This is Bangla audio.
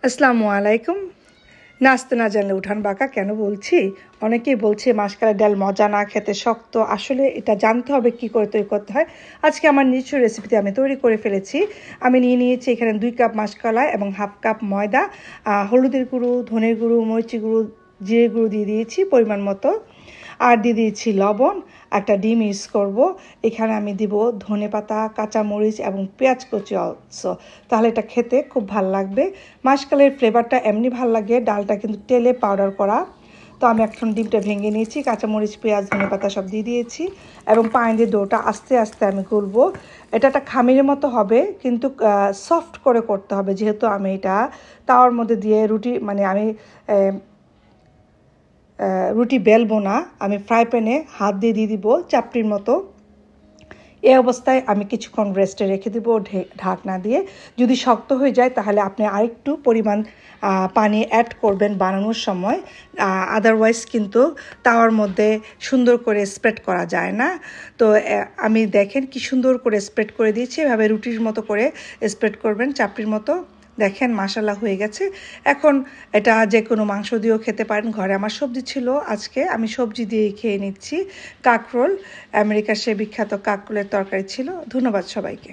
আসসালামু আলাইকুম। নাচতে না জানলে উঠান বাঁকা কেন বলছি? অনেকেই বলছে মাসকালের ডাল মজা না, খেতে শক্ত। আসলে এটা জানতে হবে কি করে তৈরি করতে হয়। আজকে আমার নিজস্ব রেসিপিতে আমি তৈরি করে ফেলেছি। আমি নিয়েছি এখানে 2 কাপ মাসকলাই এবং হাফ কাপ ময়দা, হলুদের গুঁড়ো, ধনের গুঁড়ো, মরিচের গুঁড়ো, জিরে গুঁড়ো দিয়ে দিয়েছি পরিমাণ মতো, আর দিয়ে দিয়েছি লবণ। একটা ডিম ইউজ করব। এখানে আমি দিব ধনেপাতা, কাঁচামরিচ এবং পেঁয়াজ কুচি অলসো। তাহলে এটা খেতে খুব ভালো লাগবে। মাসকালের ফ্লেভারটা এমনি ভালো লাগে, ডালটা কিন্তু তেলে পাউডার করা। তো আমি এখন ডিমটা ভেঙে নিয়েছি, কাঁচামরিচ, পেঁয়াজ, ধনেপাতা সব দিয়ে দিয়েছি এবং পানি দিয়ে ডোটা আস্তে আস্তে আমি গুলবো। এটা একটা খামিরের মতো হবে, কিন্তু সফট করে করতে হবে, যেহেতু আমি এটা তাওয়ার মধ্যে দিয়ে আমি রুটি বেলবো না, আমি ফ্রাই প্যানে হাত দিয়ে দিব চাপটির মতো। এই অবস্থায় আমি কিছুক্ষণ রেস্টে রেখে দেবো ঢাকনা দিয়ে। যদি শক্ত হয়ে যায় তাহলে আপনি আরেকটু পরিমাণ পানি অ্যাড করবেন বানানোর সময়। আদারওয়াইজ কিন্তু তাওয়ার মধ্যে সুন্দর করে স্প্রেড করা যায় না। তো আমি দেখেন কি সুন্দর করে স্প্রেড করে দিয়েছি। এভাবে রুটির মতো করে স্প্রেড করবেন, চাপটির মতো। দেখেন মাশাল্লাহ হয়ে গেছে। এখন এটা যে কোনো মাংস দিয়েও খেতে পারেন। ঘরে আমার সবজি ছিল, আজকে আমি সবজি দিয়েই খেয়ে নিচ্ছি। কাঁকরোল, আমেরিকার সে বিখ্যাত কাঁকরোলের তরকারি ছিল। ধন্যবাদ সবাইকে।